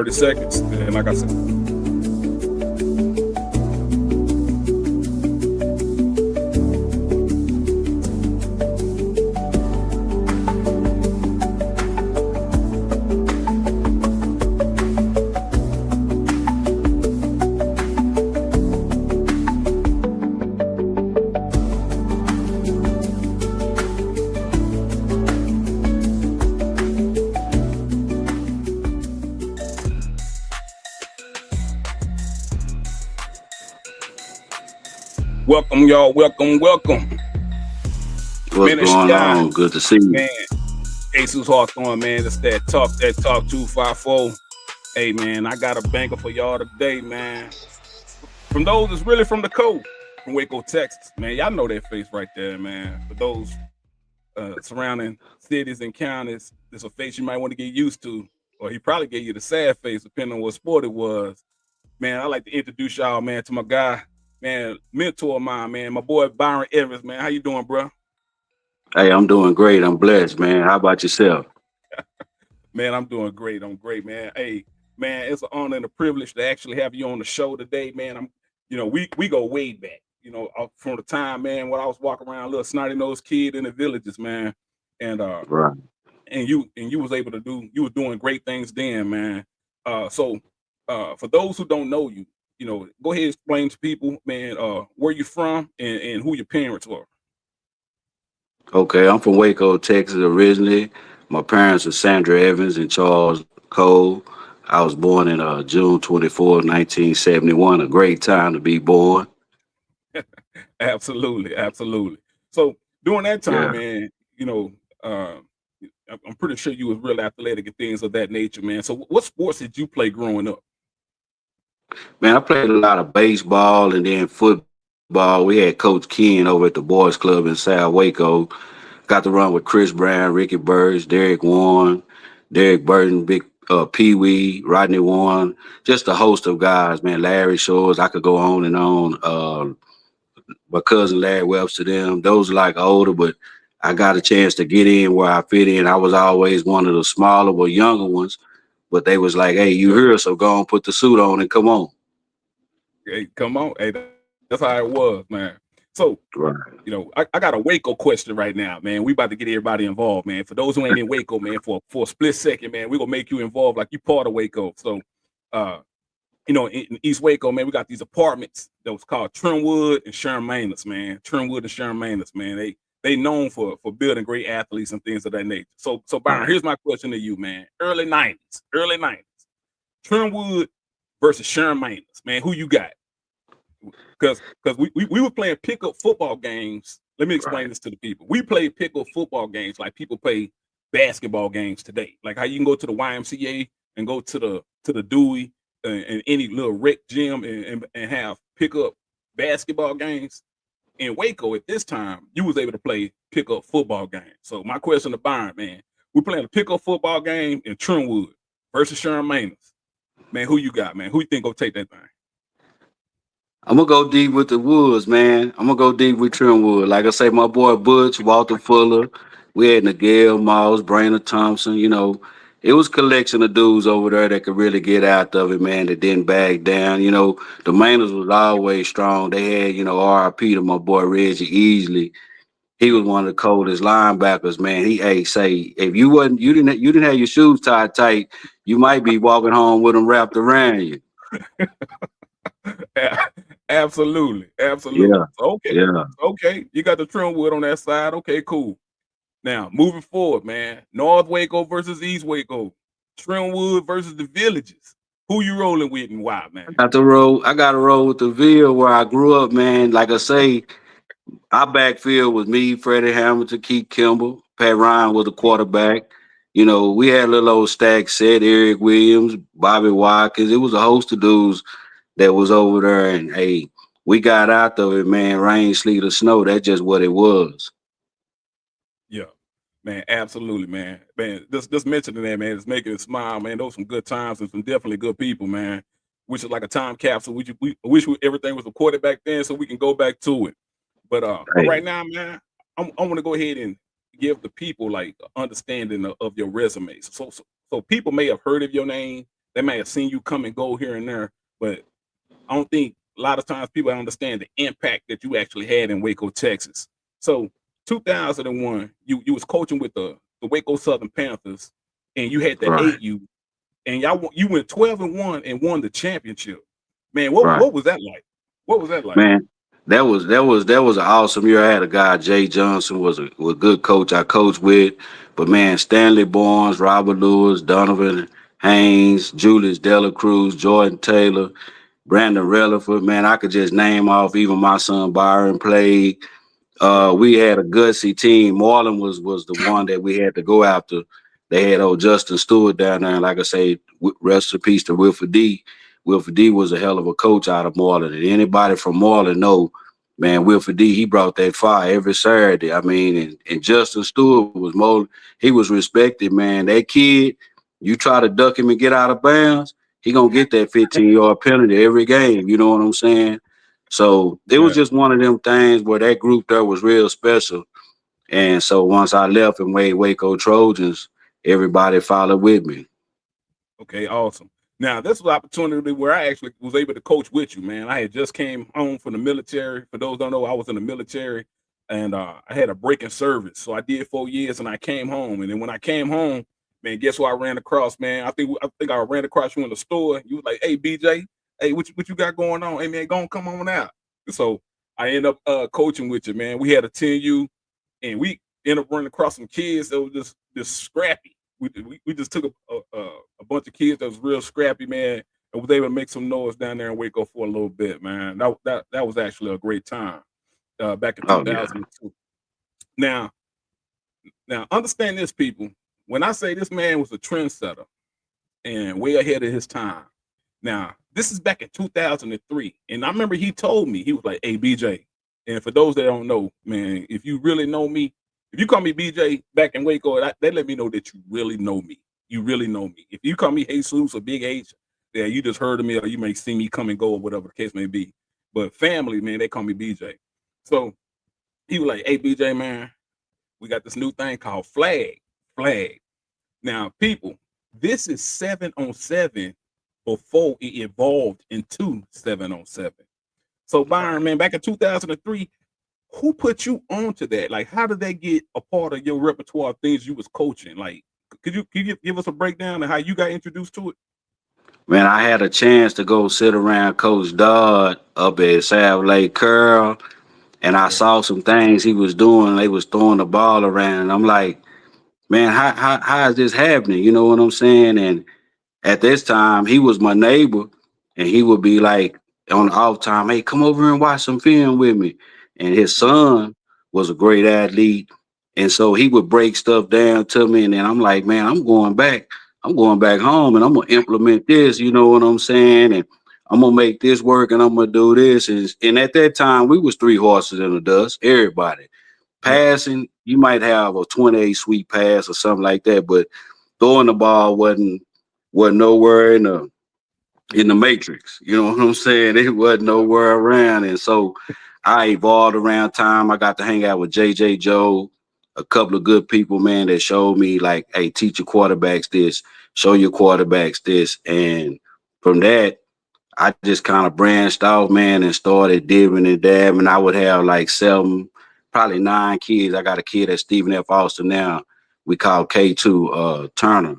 30 seconds. And like I said, welcome, y'all. Welcome. What's going on? Good to see you. Man, Jesus Hawthorne, man. It's that talk 254. Hey, man, I got a banker for y'all today, man. From those that's really from the coast, from Waco, Texas. Man, y'all know that face right there, man. For those surrounding cities and counties, there's a face you might want to get used to. Or he probably gave you the sad face, depending on what sport it was. Man, I like to introduce y'all, man, to my guy, man, mentor of mine, man, my boy Byron Evans, man. How you doing, bro? Hey, I'm doing great. I'm blessed, man. How about yourself? Man, I'm doing great. I'm great, man. Hey, man, it's an honor and a privilege to actually have you on the show today, man. We go way back, from the time, man, when I was walking around a little snotty nosed kid in the villages, man. And Right. and you was able to you were doing great things then, man. So for those who don't know you, go ahead and explain to people, man, where you from and who your parents were. Okay, I'm from Waco, Texas originally. My parents are Sandra Evans and Charles Cole. I was born in June 24th, 1971. A great time to be born. Absolutely. So during that time, Yeah. man, uh, I'm pretty sure you was real athletic and things of that nature, man. So what sports did you play growing up? Man, I played a lot of baseball and then football. We had Coach Ken over at the Boys Club in South Waco. Got to run with Chris Brown, Ricky Burris, Derek Warren, Derek Burton, Big Pee Wee, Rodney Warren, just a host of guys, man. Larry Shores, I could go on and on. My cousin Larry Webster, them, those are like older, but I got a chance to get in where I fit in. I was always one of the smaller but younger ones, but they was like, hey, you here, so go and put the suit on and come on. Hey, come on. Hey, that's how it was, man. So, Right. I got a Waco question right now, man. We about to get everybody involved, man. For those who ain't in Waco, man, for a split second, man, we're gonna make you involved like you part of Waco. So uh, in East Waco, man, we got these apartments that was called Trentwood and Sharon Manus, man. Trentwood and Sharon Manus, man. They known for building great athletes and things of that nature. So Byron, Right. here's my question to you, man. Early 90s. Trentwood versus Sharon Manus, man. Who you got? Because we were playing pickup football games. Let me explain Right. this to the people. We played pickup football games like people play basketball games today. Like how you can go to the YMCA and go to the Dewey and any little rec gym and have pickup basketball games. In Waco at this time, you was able to play pickup football games. So my question to Byron, man, we're playing a pickup football game in Trentwood versus Sharon Manus. Man, who you got, man? Who you think gonna take that thing? I'm gonna go deep with the Woods, man. I'm gonna go deep with Trentwood. Like I say, my boy Butch, Walter Fuller, we had Nigel Moss, Brainerd Thompson. It was a collection of dudes over there that could really get out of it, man. That didn't back down. The Mainers was always strong. They had, RIP to my boy Reggie Easley. He was one of the coldest linebackers, man. Say if you didn't have your shoes tied tight, you might be walking home with them wrapped around you. Absolutely. Yeah, Okay, yeah. okay. You got the Trentwood on that side. Okay, cool. Now moving forward, man. North Waco versus East Waco. Trentwood versus the Villages. Who you rolling with and why, man? I got to roll with the Ville where I grew up, man. Like I say, our backfield was me, Freddie Hamilton, Keith Kimball, Pat Ryan was the quarterback. We had a little old stack set, Eric Williams, Bobby Watkins. It was a host of dudes that was over there, and hey, we got out of it, man. Rain, sleet, or snow. That's just what it was. Yeah, man. Absolutely, man. Man, just mentioning that, man, it's making it smile, man. Those some good times and some definitely good people, man. Which is like a time capsule. We wish everything was recorded back then so we can go back to it. But Hey, right now, man, I want to go ahead and give the people like understanding of your resume. So people may have heard of your name, They may have seen you come and go here and there, but I don't think a lot of times people understand the impact that you actually had in Waco, Texas. So 2001, you was coaching with the Waco Southern Panthers, and you had the Right, 8U, and you went 12-1 and won the championship. Man, right. what was that like? What was that like? Man, that was an awesome year. I had a guy, Jay Johnson, was a good coach I coached with. But man, Stanley Barnes, Robert Lewis, Donovan Haynes, Julius Dela Cruz, Jordan Taylor, Brandon Relaford, man, I could just name off. Even my son Byron played. Yeah, We had a gutsy team. Marlin was the one that we had to go after. They had old Justin Stewart down there, and like I say, rest in peace to Wilford D. Wilford D was a hell of a coach out of Marlin. And anybody from Marlin know, man, Wilford D, he brought that fire every Saturday. I mean, and Justin Stewart was more, he was respected, man. That kid, you try to duck him and get out of bounds, he gonna get that 15-yard penalty every game. You know what I'm saying? So it was yeah. just one of them things where that group there was real special. And so once I left and made Waco Trojans, everybody followed with me. Okay, awesome. Now this was an opportunity where I actually was able to coach with you, man. I had just came home from the military. For those who don't know, I was in the military, and I had a break in service. So I did 4 years, and I came home. And then when I came home, man, guess who I ran across, man? I think I ran across you in the store. You was like, "Hey, BJ, hey, what you got going on? Hey, man, go on, come on out." So I ended up coaching with you, man. We had a 10U, and we ended up running across some kids that was just scrappy. We just took a bunch of kids that was real scrappy, man, and was able to make some noise down there in Waco for a little bit, man. That was actually a great time back in Oh yeah. 2002. Now, now understand this, people. When I say this man was a trendsetter and way ahead of his time. Now, this is back in 2003, and I remember he told me, he was like, "Hey, BJ," and for those that don't know, man, if you really know me, if you call me BJ back in Waco, that let me know that you really know me. You really know me. If you call me Jesus or Big H, yeah, you just heard of me, or you may see me come and go, or whatever the case may be. But family, man, they call me BJ. So he was like, "Hey, BJ, man, we got this new thing called flag. Now, people, this is 7-on-7 before it evolved into 7-on-7. So, Byron, Right. man, back in 2003, who put you onto that? Like, how did that get a part of your repertoire of things you was coaching? Like, could you give us a breakdown of how you got introduced to it? Man, I had a chance to go sit around Coach Dodd up at Sav Lake Curl, and I Yeah, saw some things he was doing. They was throwing the ball around, and I'm like, man, how is this happening? You know what I'm saying? And at this time, he was my neighbor, and he would be like on the off time, "Hey, come over and watch some film with me." And his yeah, son was a great athlete, and so he would break stuff down to me, and then I'm like, "Man, I'm going back. I'm going back home, and I'm gonna implement this." You know what I'm saying? And I'm gonna make this work, and I'm gonna do this. And at that time, we was three horses in the dust. Everybody yeah, passing, you might have a 28 sweep pass or something like that, but throwing the ball wasn't nowhere in the matrix. You know what I'm saying? It wasn't yeah, nowhere around. And so I evolved around time. I got to hang out with JJ Joe, a couple of good people, man, that showed me like, hey, teach your quarterbacks this, show your quarterbacks this. And from that, I just kind of branched off, man, and started dibbing and dabbing. I would have like seven, probably nine kids. I got a kid at Stephen F. Austin now. We call K2 Turner.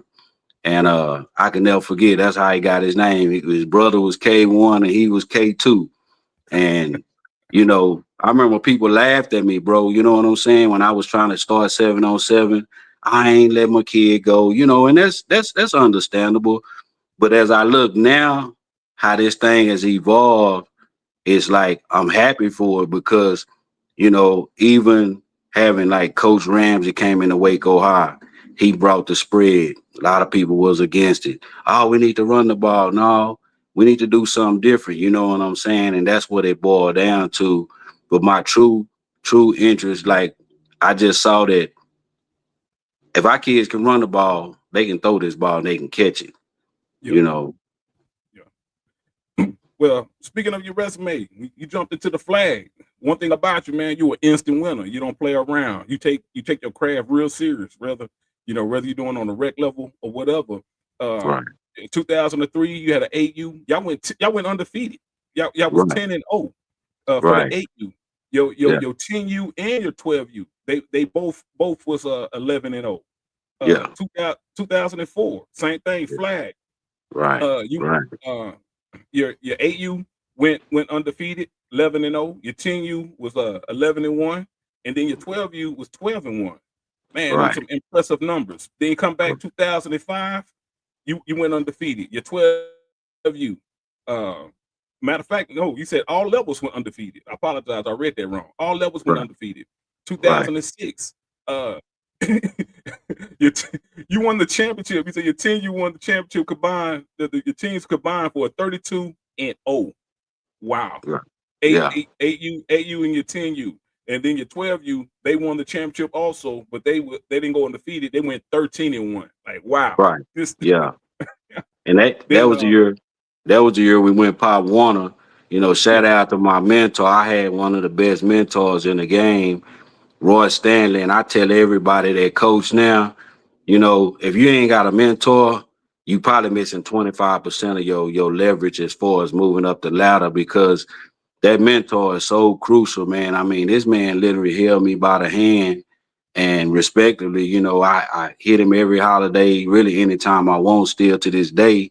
And I can never forget, that's how he got his name. His brother was K1 and he was K2. And, I remember people laughed at me, bro. You know what I'm saying? When I was trying to start 7-on-7, I ain't let my kid go, and that's understandable. But as I look now, how this thing has evolved, it's like I'm happy for it because, even having like Coach Ramsey came into Waco High, he brought the spread. A lot of people was against it. Oh, we need to run the ball. No, we need to do something different. You know what I'm saying? And that's what it boiled down to. But my true interest, like I just saw that if our kids can run the ball, they can throw this ball and they can catch it. yeah, You know, yeah. Well, speaking of your resume, you jumped into the flag. One thing about you, man, you're an instant winner. You don't play around. You take your craft real serious, whether you're doing on the rec level or whatever. Uh, right? In 2003, you had an 8U. Y'all went undefeated. Y'all was Right. 10-0 for the Right. 8U. Your Yeah. your 10U and your 12U. They both was 11-0. Yeah. 2004, same thing, Yeah. flag. Right. You Right. uh your 8U went undefeated, 11-0. Your 10U was 11-1, and then your 12U was 12-1. Man, them Right. some impressive numbers. Then you come back 2005, you went undefeated. Your 12U. Uh, Matter of fact, no, you said all levels went undefeated. I apologize, I read that wrong. All levels went Right. undefeated. Right. 2006. Your you won the championship. You said your team, you won the championship combined. Your teams combined for a 32-0. Wow. Right. Eight, Yeah. eight, 8U and your 10U. And then your 12U, they won the championship also, but they didn't go undefeated. They went 13-1. Like, wow. Right. This Yeah. And that then was the year. That was the year we went Pop Warner. Shout yeah. out to my mentor. I had one of the best mentors in the game, Roy Stanley. And I tell everybody that coach now, if you ain't got a mentor, you probably missing 25% of your leverage as far as moving up the ladder, because that mentor is so crucial, man. I mean, this man literally held me by the hand, and respectively, I hit him every holiday, really anytime I want, still to this day,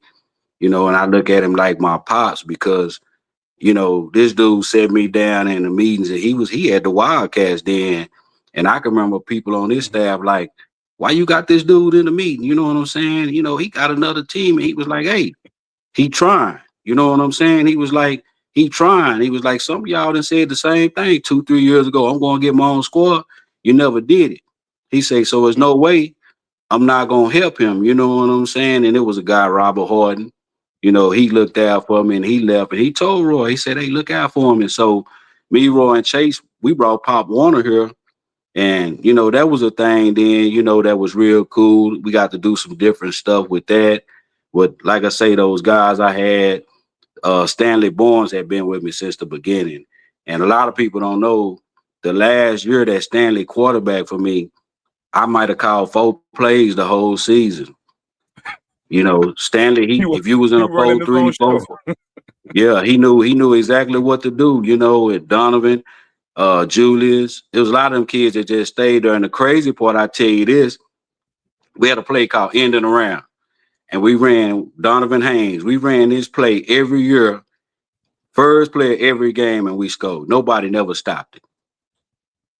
and I look at him like my pops, because this dude set me down in the meetings, and he had the Wildcats then. And I can remember people on his Mhm. staff like, why you got this dude in the meeting? You know what I'm saying? He got another team, and he was like, hey, he trying. You know what I'm saying? He was like, he trying. He was like, some of y'all done said the same thing 2-3 years ago. I'm going to get my own squad. You never did it. He said, so there's no way I'm not going to help him. You know what I'm saying? And it was a guy, Robert Horton. He looked out for me, and he left. And he told Roy, he said, hey, look out for him. And so me, Roy, and Chase, we brought Pop Warner here. And, that was a thing then, that was real cool. We got to do some different stuff with that. But like I say, those guys I had, Stanley Barnes had been with me since the beginning. And a lot of people don't know, the last year that Stanley quarterback for me, I might have called 4 plays the whole season. Stanley, He if was you was in he a was running four his three own four show. four, yeah, he knew exactly what to do, and Donovan, Julius. There was a lot of them kids that just stayed there. And the crazy part, I tell you this, we had a play called ending around. And we ran Donovan Haynes. We ran this play every year, first play of every game, and we scored. Nobody never stopped it.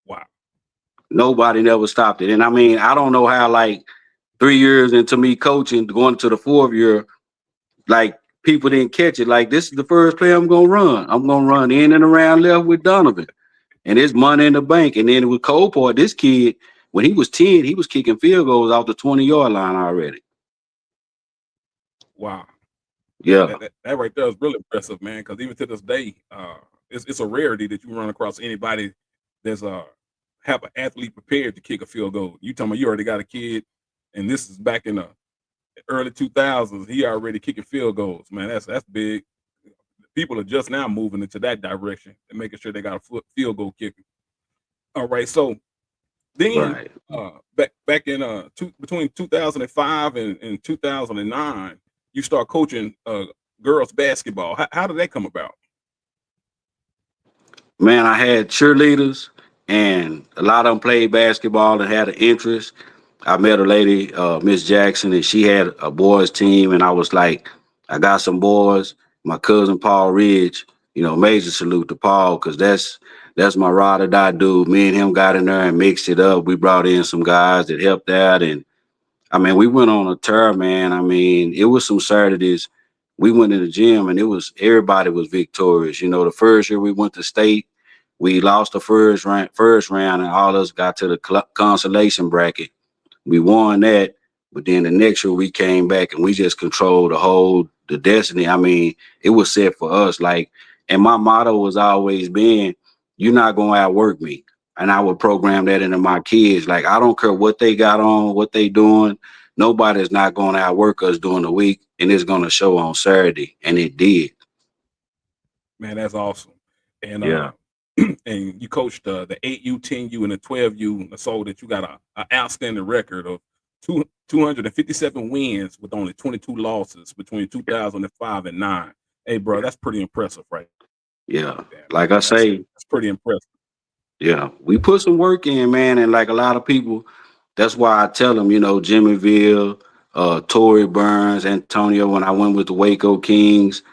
Wow. Nobody never stopped it. And I mean, I don't know how, like, 3 years into me coaching, going to the fourth year, like, people didn't catch it. Like, this is the first play I'm gonna run. I'm gonna run in and around left with Donovan. And it's money in the bank. And then with Coldport, this kid, when he was 10, he was kicking field goals off the 20-yard line already. Wow. Man, Yeah. that right there is really impressive, man. Because even to this day, it's a rarity that you run across anybody that's have an athlete prepared to kick a field goal. You talking about you already got a kid, and this is back in the early 2000s. He already kicking field goals, man. That's big. People are just now moving into that direction and making sure they got a field goal kicker. All right, so then Right. back in between 2005 and 2009, you start coaching girls basketball. How did that come about? Man, I had cheerleaders, and a lot of them played basketball and had an interest. I met a lady, Miss Jackson, and she had a boys team, and I was like, I got some boys. My cousin Paul Ridge, major salute to Paul, because that's my ride or die dude. Me and him got in there and mixed it up. We brought in some guys that helped out, and I mean, we went on a tour, man. I mean, it was some Saturdays. We went in the gym, and it was everybody was victorious. The first year we went to state, we lost the first round, and all of us got to the consolation bracket. We won that, but then the next year we came back and we just controlled the destiny. I mean, it was set for us. Like, and my motto was always been, you're not gonna outwork me. And I would program that into my kids. Like, I don't care what they got on, what they doing. Nobody's not gonna outwork us during the week, and it's gonna show on Saturday. And it did. Man, that's awesome. And Yeah. and you coached the 8U, 10U, and the 12U, so that you got a outstanding record of 257 wins with only 22 losses between 2005 and 9. Hey, bro, that's pretty impressive right there, man. Yeah. That's Like I pretty say, impressive. yeah, we put some work in, man. And like a lot of people, that's why I tell them, Jimmyville, Torrey Burns, Antonio, when I went with the Waco Kings,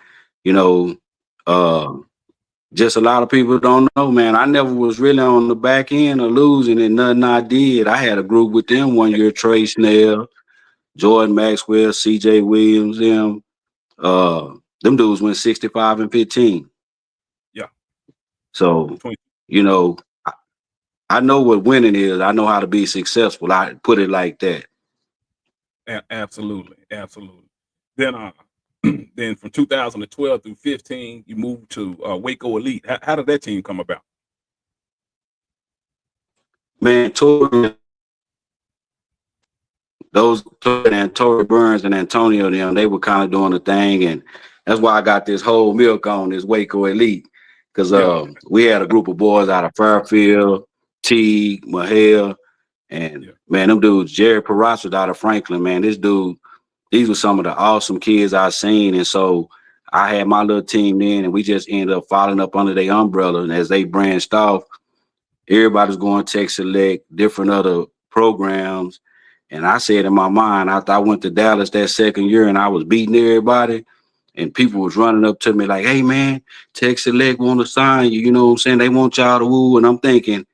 you know, uh, just a lot of people don't know, man. I never was really on the back end of losing and nothing I did. I had a group with them one year, Trey Snell, Jordan Maxwell, CJ Williams, uh, them dudes went 65 and 15. Yeah, So, 20, you know, I know what winning is. I know how to be successful. I put it like that. absolutely, absolutely. Then, then from 2012 through 15, you moved to Waco Elite. How did that team come about? Man, Tory Burns and Antonio, they were kind of doing the thing, and that's why I got this whole milk on this Waco Elite, because Yeah, we had a group of boys out of Fairfield, Teague, Mahale, and yeah, man, them dudes, Jerry Peraza out of Franklin, man, these were some of the awesome kids I seen, and so I had my little team then, and we just ended up following up under their umbrella, and as they branched off, everybody's going Tech Select, different other programs. And I said in my mind, after I went to Dallas that second year and I was beating everybody, and people yeah, was running up to me like, hey man, Tech Select want to sign you, you know what I'm saying? They want y'all to woo. And I'm thinking,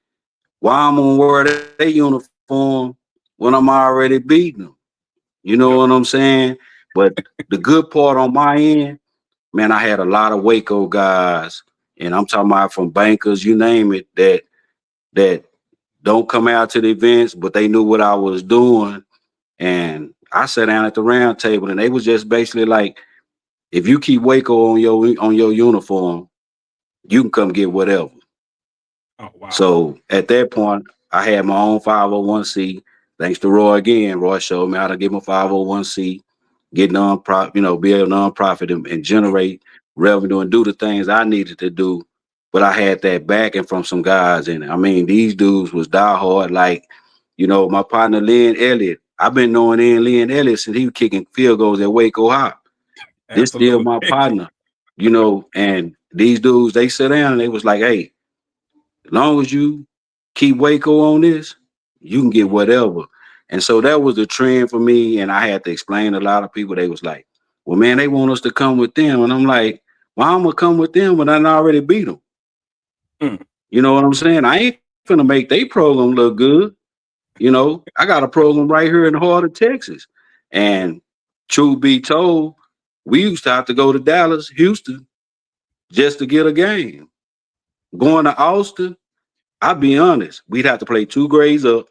why I'm gonna wear their uniform when I'm already beating them? You know yeah. what I'm saying? But the good part on my end, man, I had a lot of Waco guys, and I'm talking about from bankers, you name it, that don't come out to the events, but they knew what I was doing. And I sat down at the round table, and they was just basically like, if you keep Waco on your uniform, you can come get whatever. Oh, wow. So at that point, I had my own 501c. Thanks to Roy again. Roy showed me how to get my 501c, get nonprofit, be a nonprofit and generate revenue and do the things I needed to do. But I had that backing from some guys in it. I mean, these dudes was diehard. Like, my partner Lynn Elliott. I've been knowing Lynn Elliott since he was kicking field goals at Waco High. This still Absolutely. my partner, and these dudes, they sit down and they was like, hey, as long as you keep Waco on this, you can get Mhm. whatever. And so that was the trend for me. And I had to explain to a lot of people. They was like, well, man, they want us to come with them. And I'm like, well, I'm going to come with them when I already beat them. Mm. You know what I'm saying? I ain't finna make their program look good. I got a program right here in the heart of Texas. Yeah. And truth be told, we used to have to go to Dallas, Houston, just to get a game. Going to Austin, I'll be honest, we'd have to play 2 grades up.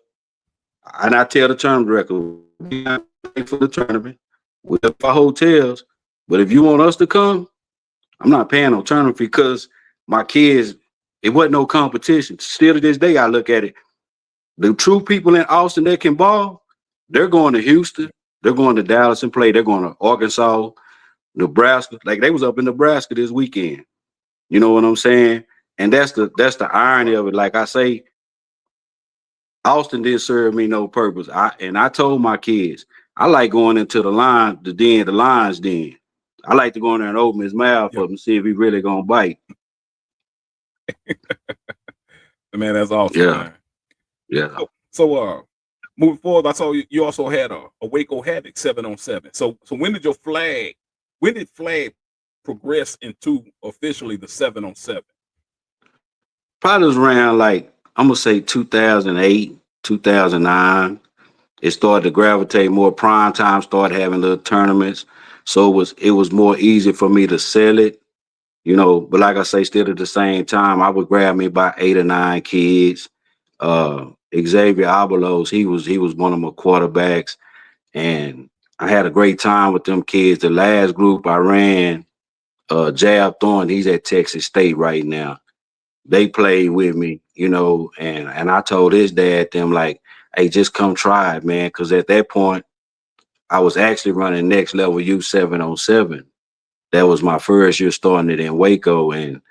And I tell the tournament director, we not pay for the tournament. We have our hotels. But if you want us to come, I'm not paying no tournament fee because my kids, it wasn't no competition. Still to this day, I look at it. The true people in Austin that can ball, they're going to Houston, they're going to Dallas and play. They're going to Arkansas, Nebraska. Like they was up in Nebraska this weekend. You know what I'm saying? And that's the irony Right. of it. Like I say, Austin didn't serve me no purpose. I told my kids, I like going into the lion's den. I like to go in there and open his mouth Yeah. up and see if he really gonna bite. Man, that's awesome, Yeah, man. yeah. So moving forward, I saw you also had a Waco Havoc 7-on-7. So when did flag progress into officially the 7-on-7? Probably was around like I'm gonna say 2008, 2009. It started to gravitate more. Prime time started having little tournaments, so it was more easy for me to sell it. But like I say, still at the same time, I would grab me about 8 or 9 kids. Xavier Abelos, he was one of my quarterbacks, and I had a great time with them kids. The last group I ran, Jab Thorne, he's at Texas State right now. They played with me, and I told his dad them like, hey, just come try it, man, because at that point I was actually running next level U7-on-7. That was my first year starting it in Waco, and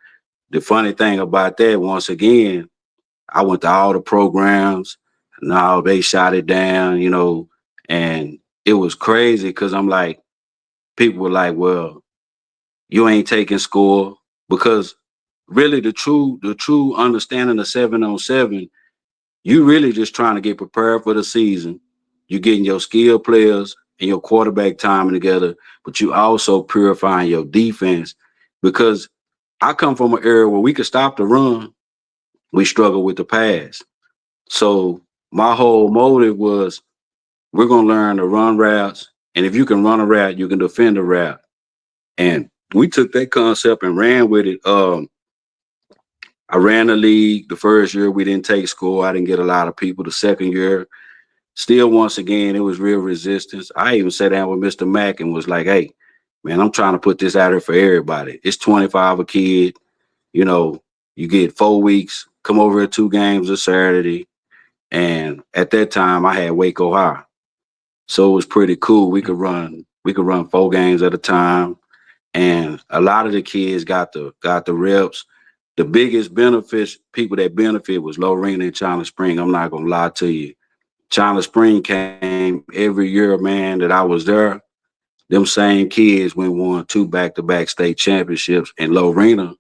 the funny thing about that, once again, I went to all the programs. Now they shot it down, And it was crazy because I'm like, people were like, well, you ain't taking score because really the true understanding of 7-on-7, you really just trying to get prepared for the season. You getting your skill players and your quarterback timing together, but you also purifying your defense because I come from an era where we could stop the run, we struggle with the pass. So my whole motive was we're gonna learn to run routes, and if you can run a route, you can defend a route. And we took that concept and ran with it. I ran the league the first year. We didn't take score. I didn't get a lot of people. The second year, still once again, it was real resistance. I even sat down with Mr. Mack and was like, hey, man, I'm trying to put this out here for everybody. It's 25 a kid. You know, you get 4 weeks, come over at 2 games a Saturday. And at that time I had Waco High. So it was pretty cool. We could run 4 games at a time. And a lot of the kids got the reps. The biggest benefits, people that benefit was Lorena and China Spring. I'm not gonna lie to you. China Spring came every year, man, that I was there. Them same kids won 2 back-to-back state championships, and Lorena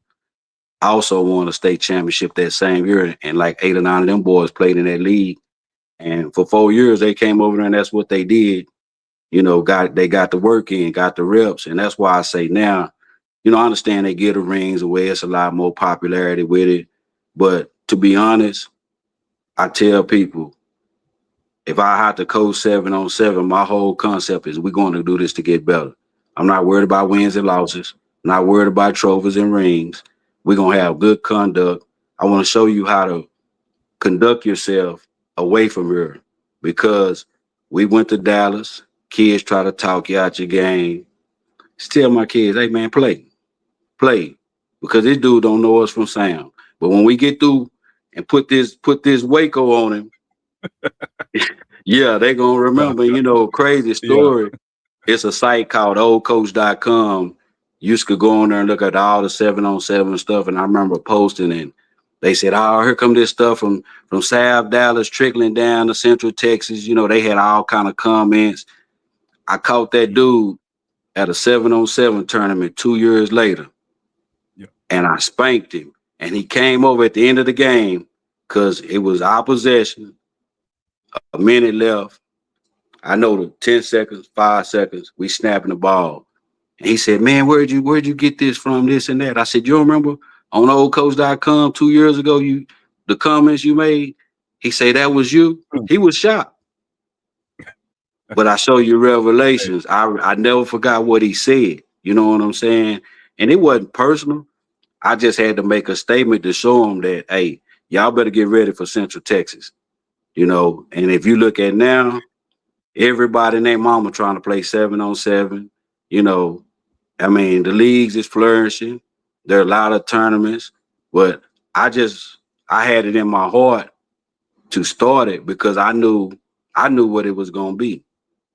also won a state championship that same year. And like 8 or 9 of them boys played in that league. And for 4 years, they came over there, and that's what they did. They got the work in, got the reps, and that's why I say now, I understand they get the rings away. It's a lot more popularity with it, but to be honest, I tell people if I have to coach 7-on-7, my whole concept is we're going to do this to get better. I'm not worried about wins and losses. Not worried about trophies and rings. We're gonna have good conduct. I want to show you how to conduct yourself away from here because we went to Dallas. Kids try to talk you out your game. Just tell my kids, hey man, play, because this dude don't know us from Sam. But when we get through and put this Waco on him, yeah, they gonna remember. Crazy Yeah. story. It's a site called oldcoach.com. You could go on there and look at all the 7-on-7 stuff. And I remember posting and they said, oh, here come this stuff from South Dallas trickling down to Central Texas. They had all kind of comments. I caught that dude at a 7-on-7 tournament 2 years later, Yeah. and I spanked him. And he came over at the end of the game because it was our possession, a minute left. I know the 10 seconds, 5 seconds, we snapping the ball. And he said, man, where'd you get this from, this and that? I said, you remember on oldcoach.com 2 years ago, the comments you made? He said, that was you? Mm. He was shocked. But I show you Hey, revelations. I never forgot what he said. You know what I'm saying? And it wasn't personal. I just had to make a statement to show him that, hey, y'all better get ready for Central Texas. And if you look at now, everybody and their mama trying to play 7-on-7. You know, I mean, the leagues is flourishing. There are a lot of tournaments, but I had it in my heart to start it because I knew what it was gonna be.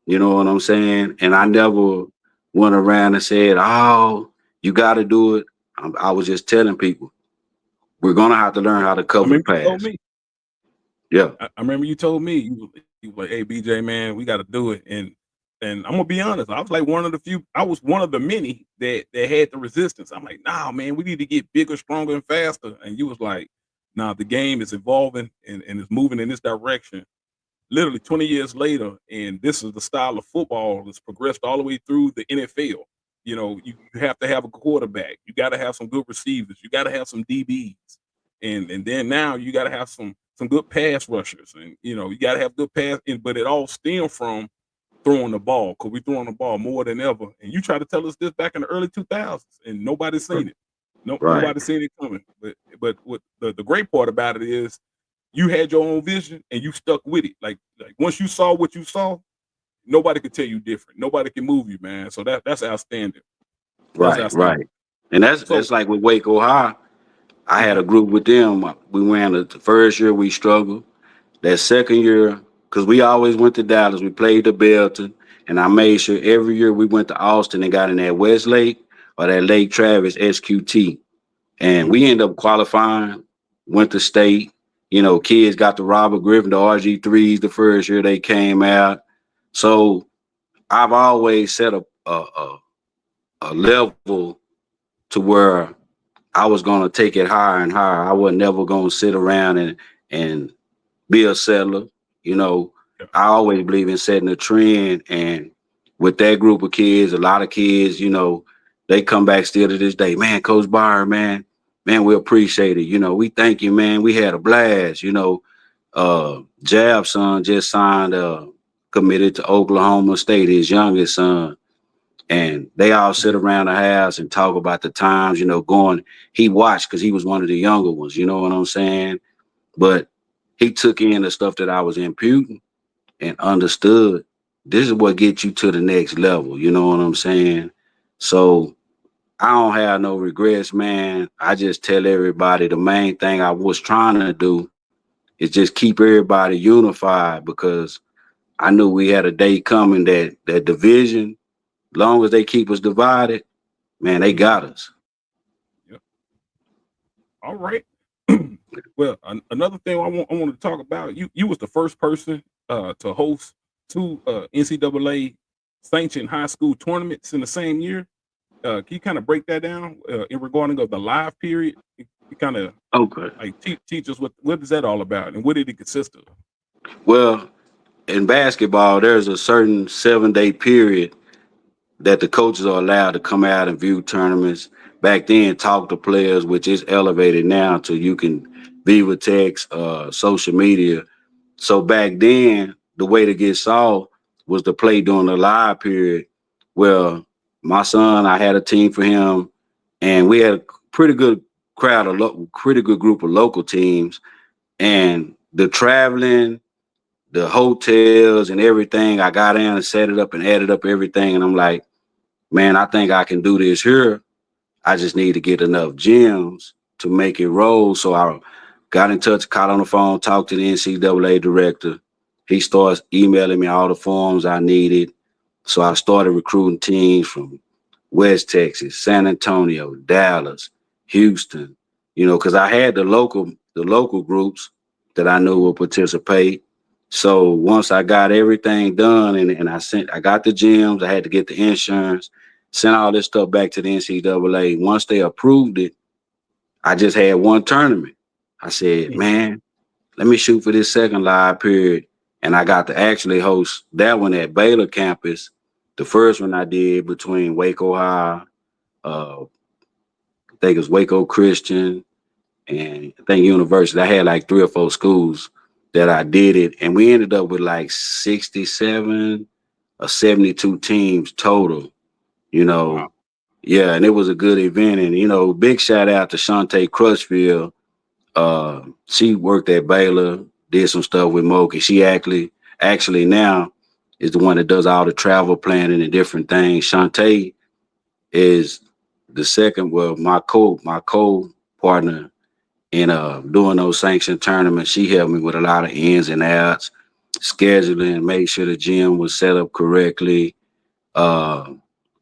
You know what I'm saying? And I yeah. never went around and said, "Oh, you got to do it." I was just telling people we're gonna have to learn Yeah. how to I cover the remember you told pass. me. Yeah, I remember you told me you were like, "Hey, BJ, man, we got to do it." And I'm gonna be honest, I was like one of the few. I was one of the many that had the resistance. I'm like, "Nah, man, we need to get bigger, stronger, and faster." And you was like, "Nah, the game is evolving and it's moving in this direction." Literally 20 years later, and this is the style of football that's progressed all the way through the NFL. You have to have a quarterback. You got to have some good receivers. You got to have some DBs, and then now you got to have some good pass rushers, and you got to have good pass. But it all stemmed from throwing the ball because we throwing the ball more than ever. And you tried to tell us this back in the early 2000s, and nobody's seen it. No, right, nobody's seen it coming. But what the great part about it is you had your own vision and you stuck with it. Like once you saw what you saw, nobody could tell you different. Nobody can move you, man. So that's outstanding. That's right. outstanding. And that's So like with Waco High. I had mhm, a group with them. We ran the first year we struggled. That second year, because we always went to Dallas, we played the Belton, and I made sure every year we went to Austin and got in that Westlake or that Lake Travis SQT. And mhm, we ended up qualifying, went to state. Kids got the Robert Griffin, the RG3s the first year they came out. So I've always set a level to where I was gonna take it higher and higher. I was never gonna sit around and be a settler. You know, Yeah. I always believe in setting a trend. And with that group of kids, a lot of kids, they come back still to this day. Man, Coach Byron, man, we appreciate it. We thank you, man. We had a blast. Jab's son just signed, committed to Oklahoma State, his youngest son. And they all sit around the house and talk about the times, going. He watched because he was one of the younger ones, you know what I'm saying? But he took in the stuff that I was imputing and understood this is what gets you to the next level, you know what I'm saying? So I don't have no regrets, man. I just tell everybody the main thing I was trying to do is just keep everybody unified, because I knew we had a day coming that division, long as they keep us divided, man, they got us. Yep. All right. Well, another thing I want to talk about, you was the first person to host two NCAA sanctioned high school tournaments in the same year. Can you kind of break that down in regarding of the live period? You kind of Okay. like teach us what is that all about and what did it consist of? Well, in basketball, there's a certain 7-day period that the coaches are allowed to come out and view tournaments. Back then, talk to players, which is elevated now to you can viva text, social media. So back then, the way to get saw was to play during the live period. Well, my son, I had a team for him, and we had a pretty good pretty good group of local teams. And the traveling, the hotels, and everything, I got in and set it up and added up everything, and I'm like, man, I think I can do this here. I just need to get enough gyms to make it roll. So I got in touch, caught on the phone, talked to the NCAA director. He starts emailing me all the forms I needed. So I started recruiting teams from West Texas, San Antonio, Dallas, Houston, because I had the local groups that I knew would participate. So once I got everything done and I got the gyms, I had to get the insurance, sent all this stuff back to the NCAA. Once they approved it, I just had one tournament. I said, Mhm. man, let me shoot for this second live period. And I got to actually host that one at Baylor campus. The first one I did between Waco High, I think it was Waco Christian, and I think University. I had like 3 or 4 schools that I did it. And we ended up with like 67 or 72 teams total, you Wow. know. Yeah, and it was a good event. And, big shout out to Chante Cruthfield. She worked at Baylor, did some stuff with Moki. She actually now is the one that does all the travel planning and different things. Chante is the second, well, my co partner in doing those sanctioned tournaments. She helped me with a lot of ins and outs, scheduling, make sure the gym was set up correctly. Uh,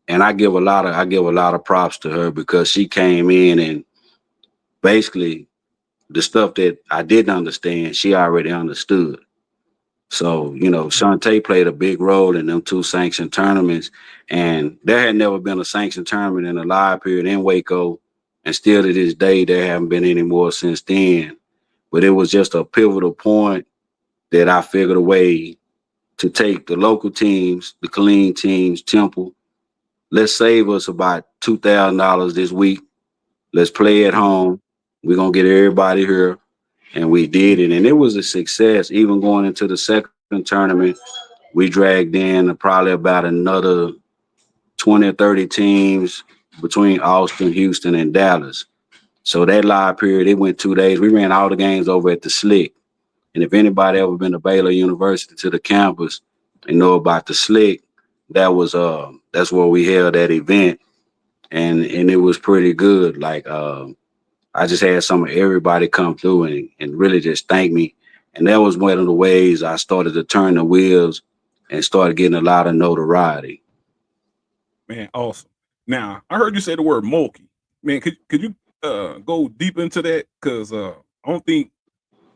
and I give a lot of props to her, because she came in and basically the stuff that I didn't understand, she already understood. So, Shantae played a big role in them two sanctioned tournaments. And there had never been a sanctioned tournament in a live period in Waco. And still to this day, there haven't been any more since then. But it was just a pivotal point that I figured a way to take the local teams, the clean teams, Temple. Let's save us about $2,000 this week. Let's play at home. We're going to get everybody here. And we did it. And it was a success. Even going into the second tournament, we dragged in probably about another 20 or 30 teams between Austin, Houston, and Dallas. So that live period, it went 2 days. We ran all the games over at the Slick. And if anybody ever been to Baylor University to the campus and know about the Slick, that's where we held that event. And it was pretty good. Like I just had some of everybody come through and really just thank me. And that was one of the ways I started to turn the wheels and started getting a lot of notoriety. Man, awesome. Now, I heard you say the word mulkey. Man, could you go deep into that? Because I don't think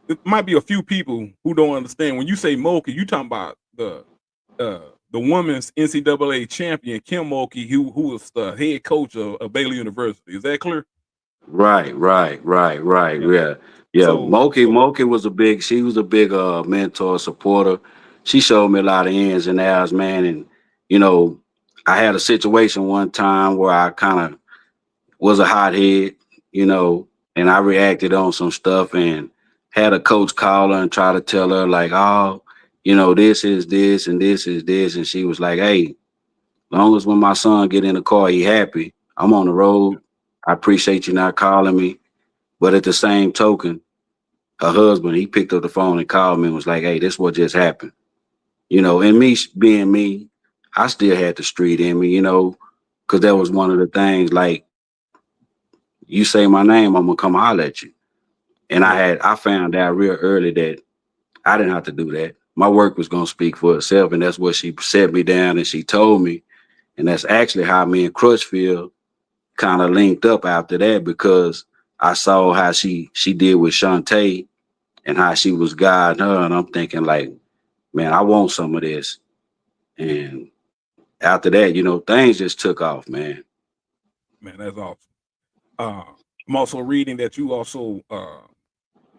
it might be a few people who don't understand when you say mulkey. You talking about the women's NCAA champion Kim Mulkey, who was the head coach of Baylor University. Is that clear? Right. Yeah. Yeah. So so Moki was a big. She was a big mentor, supporter. She showed me a lot of ins and outs, man. And you know, I had a situation one time where I kind of was a hothead, you know, and I reacted on some stuff and had a coach call her and try to tell her like, oh, this is this and this is this, and she was like, hey, long as when my son get in the car, he happy. I'm on the road. I appreciate you not calling me. But at the same token, her husband, he picked up the phone and called me and was like, hey, this what just happened. And yeah, me being me, I still had the street in me, because that was one of the things like, you say my name, I'm gonna come holler at you. And yeah, I found out real early that I didn't have to do that. My work was gonna speak for itself, and that's what she set me down and she told me. And that's actually how me and Cruthfield kind of linked up after that because I saw how she did with Chante and how she was guiding her, and I'm thinking like, man, I want some of this. And after that, things just took off, man. man, that's awesome. Uh, I'm also reading that you also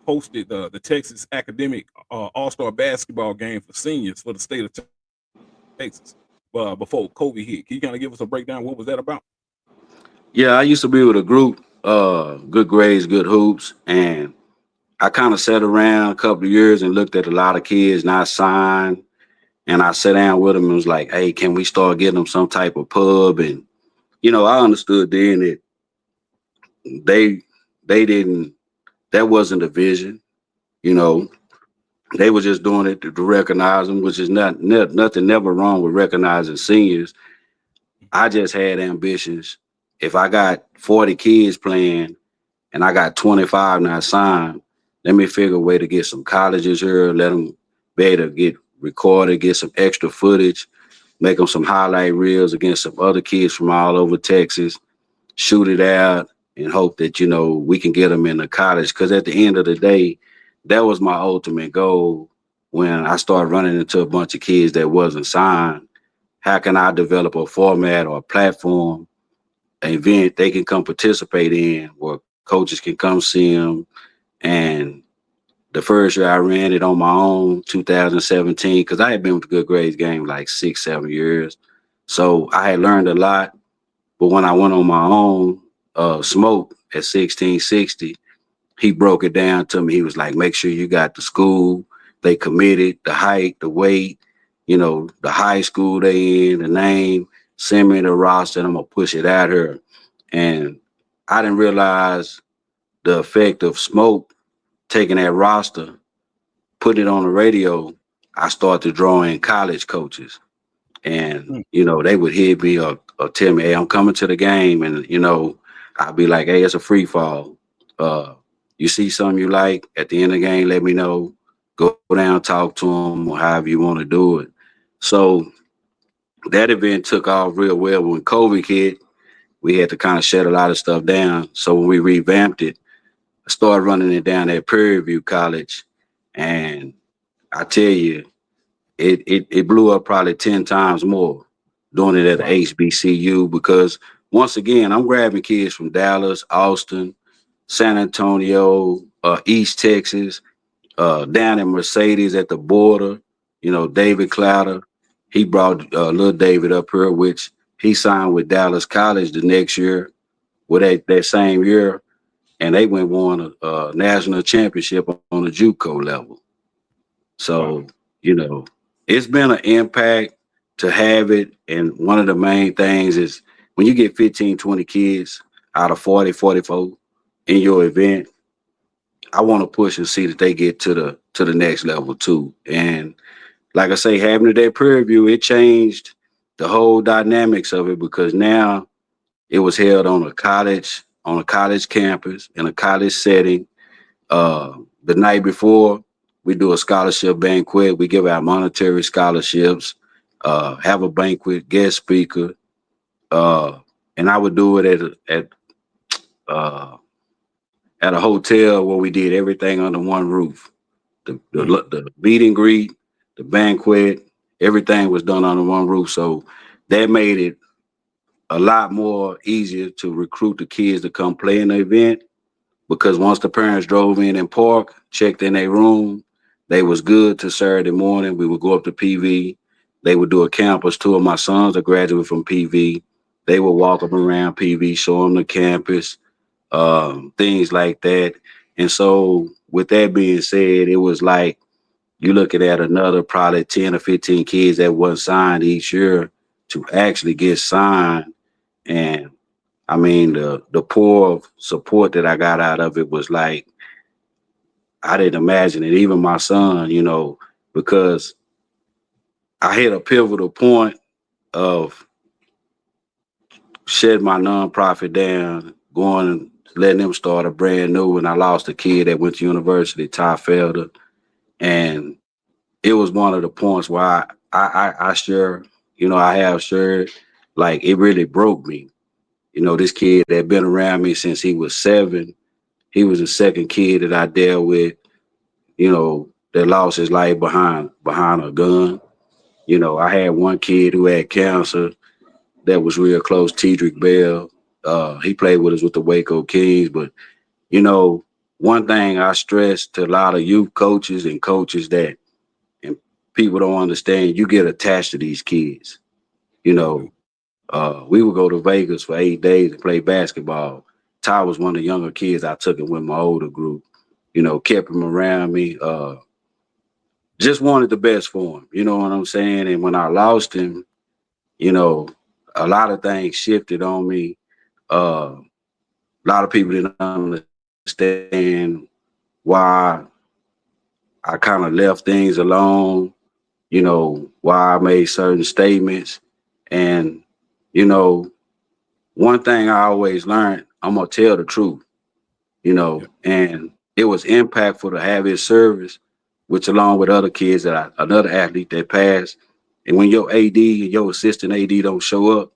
hosted the Texas Academic Allstar Basketball game for seniors for the state of Texas before COVID hit. Can you kind of give us a breakdown? What was that about? Yeah, I used to be with a group, good grades, good hoops, and I kind of sat around a couple of years and looked at a lot of kids not signed, and I sat down with them and was like, "Hey, can we start getting them some type of pub?" And I understood then that they they didn't that wasn't a vision. You know, they were just doing it to recognize them, which is nothing never wrong with recognizing seniors. I just had ambitions. If I got 40 kids playing and I got 25 not signed, let me figure a way to get some colleges here, let them be able to get recorded, get some extra footage, make them some highlight reels against some other kids from all over Texas, shoot it out, and hope that, we can get them into college. Because at the end of the day, that was my ultimate goal when I started running into a bunch of kids that wasn't signed. How can I develop a format or a platform, an event they can come participate in where coaches can come see them? And the first year I ran it on my own, 2017, because I had been with the Good Grades game like 6, 7 years. So I had learned a lot. But when I went on my own, Smoke at 1660, he broke it down to me. He was like, make sure you got the school, they committed, the height, the weight, the high school they in, the name, send me the roster, and I'm going to push it out here. And I didn't realize the effect of Smoke taking that roster, putting it on the radio. I started drawing college coaches. And, Mm, they would hit me or tell me, hey, I'm coming to the game. And, I'd be like, hey, it's a free fall. Uh, you see something you like at the end of the game, let me know. Go down, talk to them, or however you want to do it. So that event took off real well. When COVID hit, we had to kind of shut a lot of stuff down. So when we revamped it, I started running it down at Prairie View College. And I tell you, it blew up probably 10 times more doing it at the wow, HBCU because once again, I'm grabbing kids from Dallas, Austin, San Antonio, East Texas, down in Mercedes at the border. David Clouder, he brought little David up here, which he signed with Dallas College the next year, with that same year, and they won a national championship on the JUCO level. So, wow. it's been an impact to have it. And one of the main things is when you get 15, 20 kids out of 40, 44 in your event, I want to push and see that they get to the next level too. And like I say, having it at Prairie View, it changed the whole dynamics of it because now it was held on a college campus in a college setting. The night before, we do a scholarship banquet. We give out monetary scholarships, have a banquet, guest speaker, uh, and I would do it uh, at a hotel where we did everything under one roof. The, the Mm, the meet and greet, the banquet, everything was done under one roof. So that made it a lot more easier to recruit the kids to come play in the event, because once the parents drove in and parked, checked in their room, they was good to Saturday morning. We would go up to PV. They would do a campus tour. My sons are graduate from PV. They would walk them around PV, show them the campus, things like that. And so with that being said, it was like you're looking at another probably 10 or 15 kids that wasn't signed each year to actually get signed. And I mean, the poor of support that I got out of it was like, I didn't imagine it. Even my son, because I hit a pivotal point of shutting my nonprofit down, going, letting them start a brand new. And I lost a kid that went to university, Ty Felder. And it was one of the points where I share, I have shared, like it really broke me. This kid that been around me since he was 7. He was the second kid that I dealt with, that lost his life behind a gun. I had one kid who had cancer that was real close, Tedrick Bell. He played with us with the Waco Kings. But, one thing I stress to a lot of youth coaches and coaches that, and people don't understand, you get attached to these kids. We would go to Vegas for 8 days and play basketball. Ty was one of the younger kids I took him with my older group, kept him around me. Just wanted the best for him. You know what I'm saying? And when I lost him, a lot of things shifted on me. A lot of people didn't understand why I kind of left things alone, why I made certain statements. And, one thing I always learned, I'm going to tell the truth, and it was impactful to have his service, which along with other kids another athlete that passed. And when your AD and your assistant AD don't show up,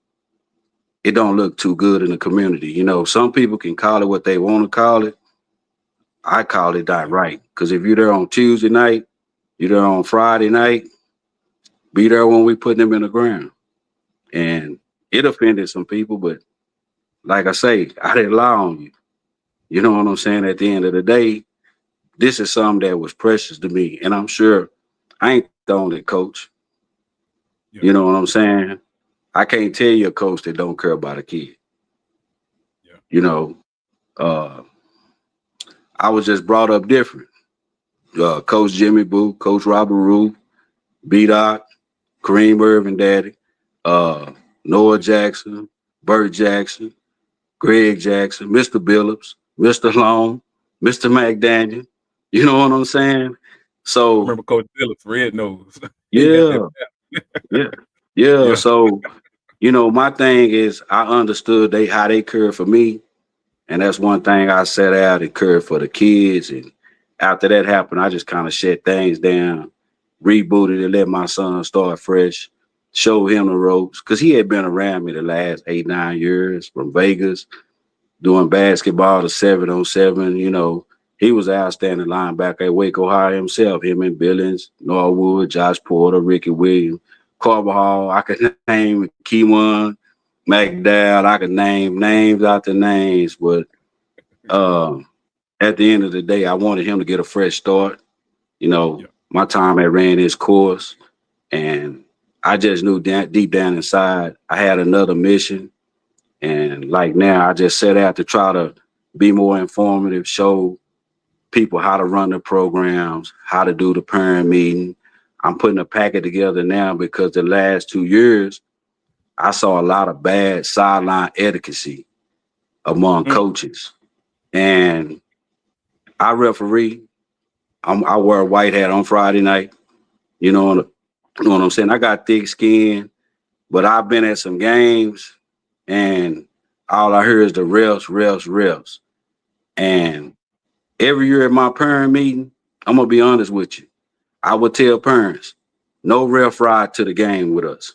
it don't look too good in the community. Some people can call it what they want to call it. I call it that right. Because if you're there on Tuesday night, you're there on Friday night, be there when we put them in the ground. And it offended some people, but like I say, I didn't lie on you. You know what I'm saying? At the end of the day, this is something that was precious to me. And I'm sure I ain't the only coach. Yeah. You know what I'm saying? I can't tell you a coach that don't care about a kid. Yeah. I was just brought up different. Coach Jimmy Boo, Coach Robert Rue, B-Doc, Kareem Irvin Daddy, Noah Jackson, Bert Jackson, Greg Jackson, Mr. Billups, Mr. Long, Mr. McDaniel. You know what I'm saying? I So remember Coach Phillips, Red Nose. He got yeah, that. yeah, yeah. Yeah. So, my thing is I understood how they cared for me. And that's one thing I set out and cared for the kids. And after that happened, I just kind of shut things down, rebooted and let my son start fresh, show him the ropes. Because he had been around me the last 8, 9 years from Vegas, doing basketball to 7-on-7. He was an outstanding linebacker at Waco High himself, him and Billings, Norwood, Josh Porter, Ricky Williams, Carvajal. I could name Keywan, McDowell. I could name names out the names, but at the end of the day, I wanted him to get a fresh start. Yeah. My time had ran its course, and I just knew deep down inside I had another mission. And like now, I just set out to try to be more informative, show people how to run the programs, how to do the parent meeting. I'm putting a packet together now because the last 2 years, I saw a lot of bad sideline etiquette among coaches. And I referee. I wear a white hat on Friday night. You know what I'm saying? I got thick skin, but I've been at some games and all I hear is the refs, refs, refs. And every year at my parent meeting, I'm going to be honest with you. I would tell parents, no ref ride to the game with us.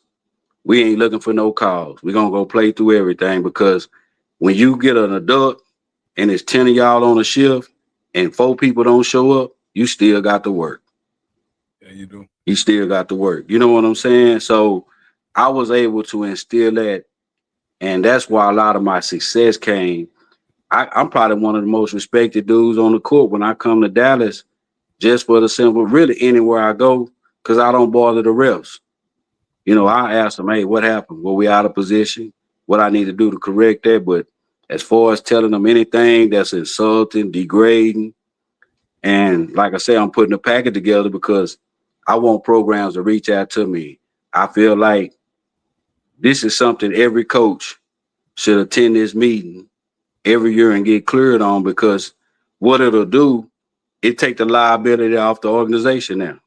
We ain't looking for no calls. We're going to go play through everything, because when you get an adult and it's 10 of y'all on a shift and 4 people don't show up, you still got to work. Yeah, you do. he still got to work. You know what I'm saying? So I was able to instill that, and that's why a lot of my success came. I'm probably one of the most respected dudes on the court when I come to Dallas, just for the simple, really anywhere I go, because I don't bother the refs. You know, Mm. I ask them, hey, what happened? Were we out of position? What I need to do to correct that? But as far as telling them anything that's insulting, degrading, and like I say, I'm putting a packet together because I want programs to reach out to me. I feel like this is something every coach should attend this meeting every year and get cleared on, because what it'll do, it take the liability off the organization now,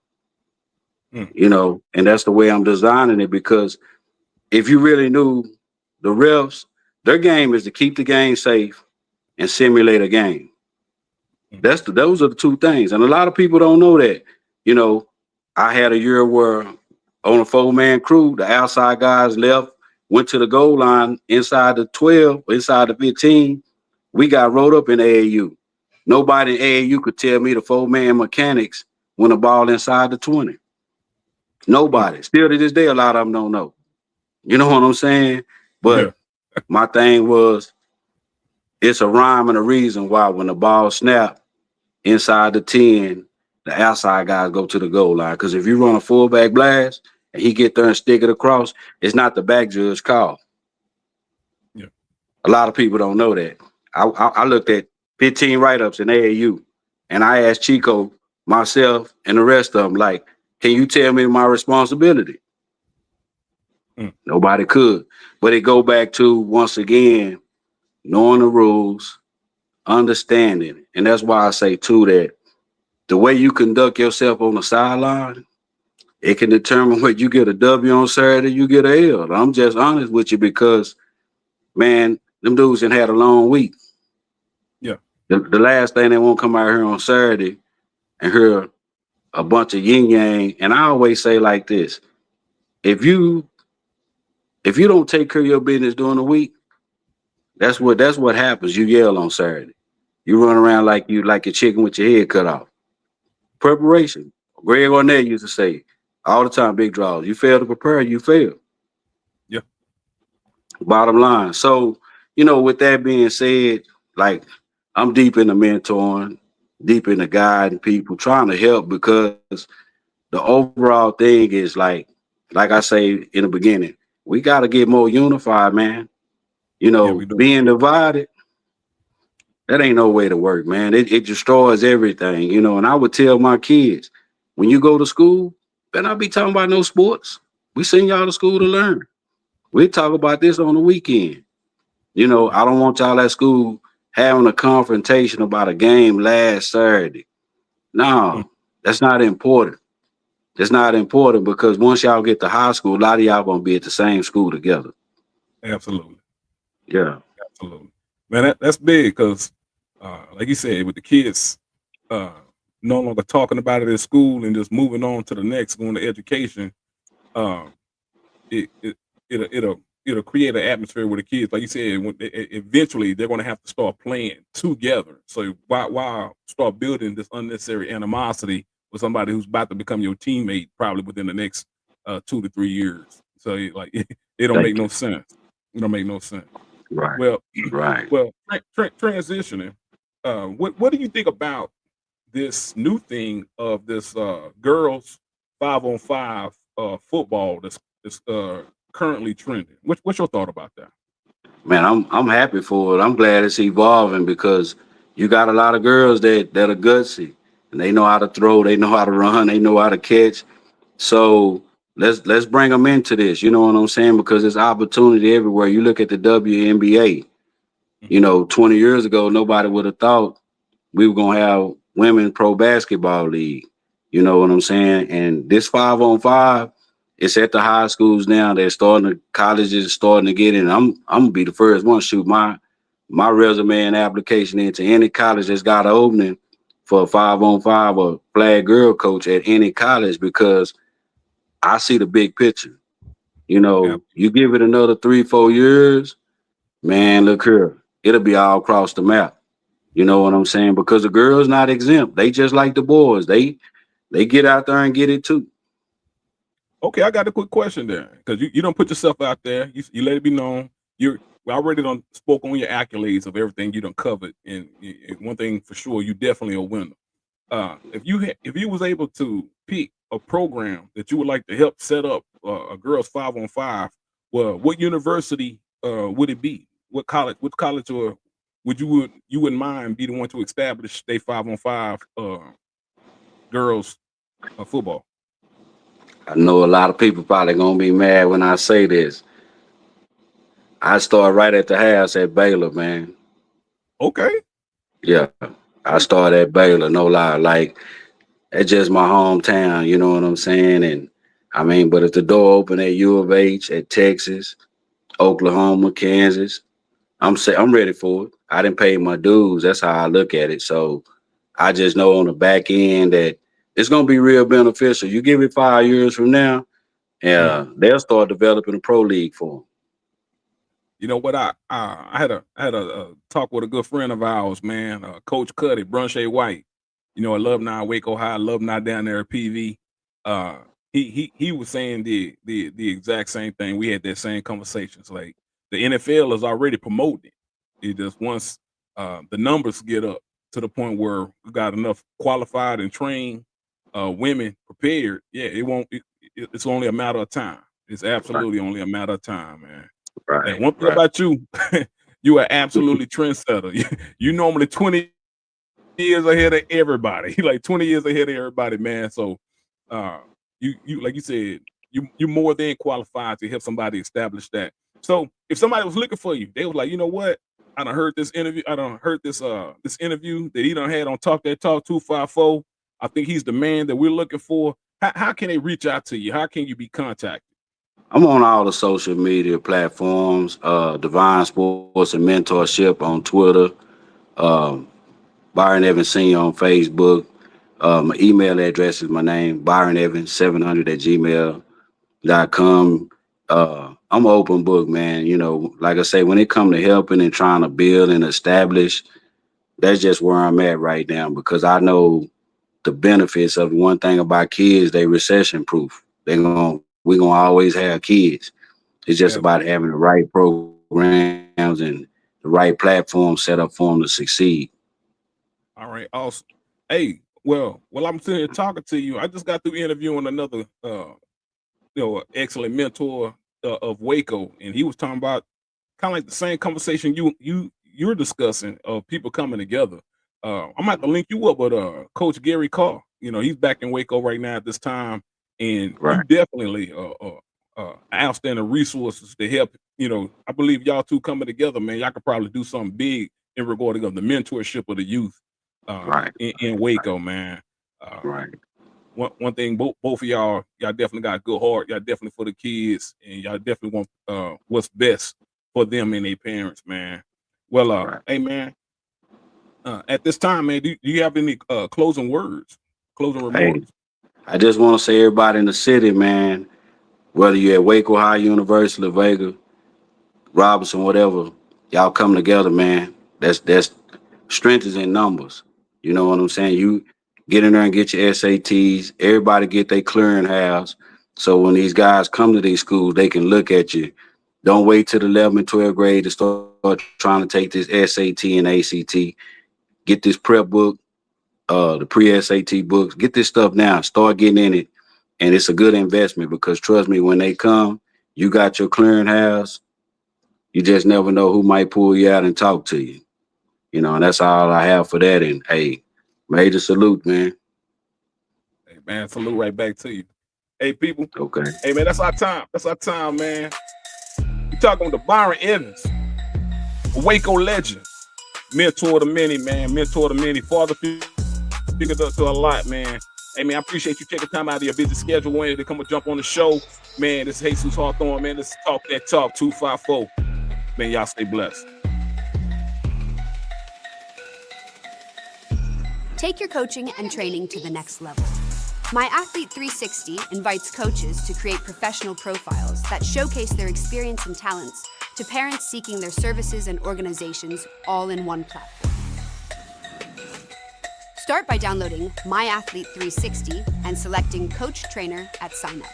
Mm. you know, and that's the way I'm designing it. Because if you really knew the refs, their game is to keep the game safe and simulate a game. Mm. Those are the two things, and a lot of people don't know that. You know, I had a year where on a 4-man crew, the outside guys left, went to the goal line inside the 12, inside the 15. We got rolled up in AAU. Nobody in AAU could tell me the 4-man mechanics when the ball inside the 20. Mm. Nobody. Still to this day, a lot of them don't know. You know what I'm saying? Yeah. But my thing was, it's a rhyme and a reason why when the ball snap inside the 10, the outside guys go to the goal line. Because if you run a fullback blast and he get there and stick it across, it's not the back judge call. Yeah. A lot of people don't know that. I looked at 15 write-ups in AAU, and I asked Chico, myself, and the rest of them, like, can you tell me my responsibility? Mm. Nobody could. But it go back to, once again, knowing the rules, understanding. And that's why I say, too, that the way you conduct yourself on the sideline, it can determine whether you get a W on Saturday, you get a L. I'm just honest with you because, man, them dudes done had a long week. Yeah. The last thing they want to come out here on Saturday and hear a bunch of yin yang. And I always say like this: if you don't take care of your business during the week, that's what happens. You yell on Saturday. You run around like you like a chicken with your head cut off. Preparation. Greg Ornett used to say all the time, big draws. You fail to prepare, you fail. Yeah. Bottom line. So, with that being said, like, I'm deep in the mentoring, deep in the guiding people, trying to help, because the overall thing is like I say in the beginning, we got to get more unified, man. Yeah. We do. Being divided, that ain't no way to work, man. It destroys everything, and I would tell my kids, when you go to school, better not be talking about no sports. We send y'all to school to learn. We talk about this on the weekend. Yeah. I don't want y'all at school having a confrontation about a game last Saturday. Mm. No, that's not important. It's not important, because once y'all get to high school, a lot of y'all gonna be at the same school together. Absolutely. Yeah. Absolutely. Man, that's big because, like you said, with the kids uh, no longer talking about it at school and just moving on to the next, going to education, um, it, it it'll create an atmosphere with the kids. Like you said, eventually they're going to have to start playing together. So why start building this unnecessary animosity with somebody who's about to become your teammate probably within the next 2 to 3 years? So it don't make Thank no you. sense. It don't make no sense. Right. Well, Right. well, transitioning. What do you think about this new thing of this girls 5-on-5 football that's currently trending? What's your thought about that? Man, I'm happy for it. I'm glad it's evolving, because you got a lot of girls that are gutsy, and they know how to throw, they know how to run, they know how to catch. So let's bring them into this. You know what I'm saying? Because there's opportunity everywhere. You look at the WNBA. Mhm. 20 years ago, nobody would have thought we were gonna have women pro basketball league. You know what I'm saying? And this 5-on-5, it's at the high schools now. They're starting to colleges starting to get in. I'm gonna be the first one to shoot my resume and application into any college that's got an opening for a 5-on-5 or flag girl coach at any college, because I see the big picture. You give it another 3-4 years, man, look here. It'll be all across the map. You know what I'm saying? Because the girls not exempt. They just like the boys. They get out there and get it too. Okay, I got a quick question there because you don't put yourself out there. You let it be known. We already done spoke on your accolades of everything you done covered, and one thing for sure, you definitely a winner. If you was able to pick a program that you would like to help set up a girls 5-on-5, well, what university would it be? What college or you wouldn't mind be the one to establish they 5-on-5 girls football? I know a lot of people probably gonna be mad when I say this. I started right at the house at Baylor, man. Okay. Yeah, I started at Baylor, no lie. Like it's just my hometown, you know what I'm saying? And I mean, but if the door open at U of H, at Texas, Oklahoma, Kansas, I'm ready for it. I didn't pay my dues. That's how I look at it. So I just know on the back end that it's gonna be real beneficial. You give it 5 years from now, Mm. they'll start developing a pro league for them. You know what? I had a talk with a good friend of ours, man, Coach Cuddy, Brunshay White. You know, alumni Waco High, alumni down there at PV. Uh, he was saying the exact same thing. We had that same conversations. Like the NFL is already promoting it. It just once the numbers get up to the point where we got enough qualified and trained women prepared. Yeah, it won't. It's only a matter of time. It's Right, absolutely only a matter of time, man. And right, one thing right. about you, you are absolutely trendsetter. You normally 20 years ahead of everybody. Like 20 years ahead of everybody, man. So uh you like you said, you're more than qualified to help somebody establish that. So if somebody was looking for you, they was like, you know what? I done heard this interview. I done heard this interview that he done had on Talk That Talk 254. I think he's the man that we're looking for. How can they reach out to you? How can you be contacted? I'm on all the social media platforms, Divine Sports and Mentorship on Twitter, um, Byron Evans Sr on Facebook. My email address is my name, Byron Evans 700 at gmail.com. I'm an open book, man. You know, like I say, when it comes to helping and trying to build and establish, that's just where I'm at right now because I know the benefits of one thing about kids, they recession proof. We gonna always have kids. It's just about having the right programs and the right platform set up for them to succeed. All right, awesome. Hey, well, I'm sitting here talking to you. I just got through interviewing another, excellent mentor of Waco, and he was talking about kind of like the same conversation you're discussing of people coming together. I'm about to link you up with Coach Gary Carr. You know, he's back in Waco right now at this time, and Right, you definitely outstanding resources to help. You know, I believe y'all two coming together, man. Y'all could probably do something big in regarding of the mentorship of the youth right, in Waco, man. Uh, right, one thing, both of y'all definitely got a good heart. Y'all definitely for the kids, and y'all definitely want what's best for them and their parents, man. Well, right. hey, man. At this time, man, do you have any closing words, closing Hey, remarks? I just want to say everybody in the city, man, whether you're at Waco High University, La Vega, Robinson, whatever, y'all come together, man. That's strength is in numbers. You know what I'm saying? You get in there and get your SATs. Everybody get their clearinghouse. So when these guys come to these schools, they can look at you. Don't wait till the 11th and 12th grade to start trying to take this SAT and ACT. Get this prep book, the pre-SAT books. Get this stuff now. Start getting in it. And it's a good investment because trust me, when they come, you got your clearinghouse. You just never know who might pull you out and talk to you. You know, and that's all I have for that. And hey, major salute, man. Hey, man, salute right back to you. Hey, people. Okay. Hey, man, that's our time. That's our time, man. We talking to Byron Evans, a Waco legend, mentor to many, man, mentor to many, father figured up to a lot, man. Hey, man, I appreciate you taking time out of your busy schedule wanted to come and jump on the show. Man, this is Jesus Hawthorne, man. Let's talk that talk 254. Man, y'all stay blessed. Take your coaching and training to the next level. My Athlete 360 invites coaches to create professional profiles that showcase their experience and talents to parents seeking their services and organizations all in one platform. Start by downloading My Athlete 360 and selecting Coach Trainer at sign up.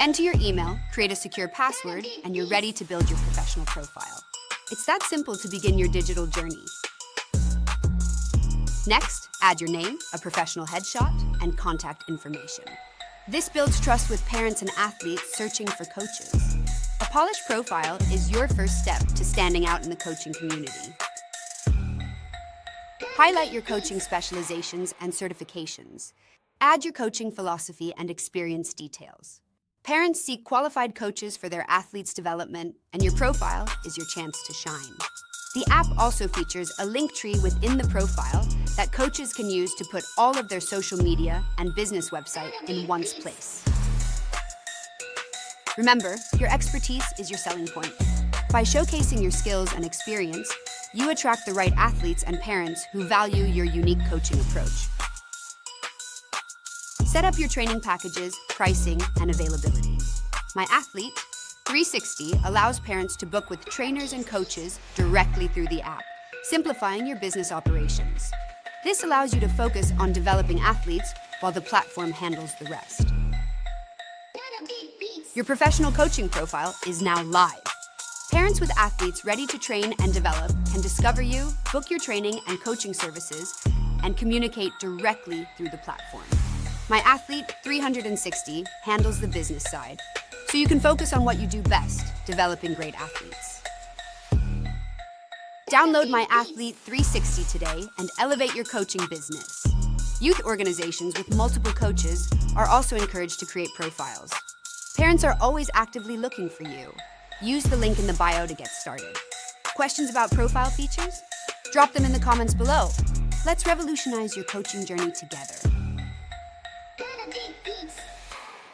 Enter your email, create a secure password, and you're ready to build your professional profile. It's that simple to begin your digital journey. Next, add your name, a professional headshot, and contact information. This builds trust with parents and athletes searching for coaches. A polished profile is your first step to standing out in the coaching community. Highlight your coaching specializations and certifications. Add your coaching philosophy and experience details. Parents seek qualified coaches for their athletes' development, and your profile is your chance to shine. The app also features a link tree within the profile that coaches can use to put all of their social media and business website in one place. Remember, your expertise is your selling point. By showcasing your skills and experience, you attract the right athletes and parents who value your unique coaching approach. Set up your training packages, pricing, and availability. My Athlete 360 allows parents to book with trainers and coaches directly through the app, simplifying your business operations. This allows you to focus on developing athletes while the platform handles the rest. Your professional coaching profile is now live. Parents with athletes ready to train and develop can discover you, book your training and coaching services, and communicate directly through the platform. My Athlete 360 handles the business side, so you can focus on what you do best, developing great athletes. Download My Athlete 360 today and elevate your coaching business. Youth organizations with multiple coaches are also encouraged to create profiles. Parents are always actively looking for you. Use the link in the bio to get started. Questions about profile features? Drop them in the comments below. Let's revolutionize your coaching journey together.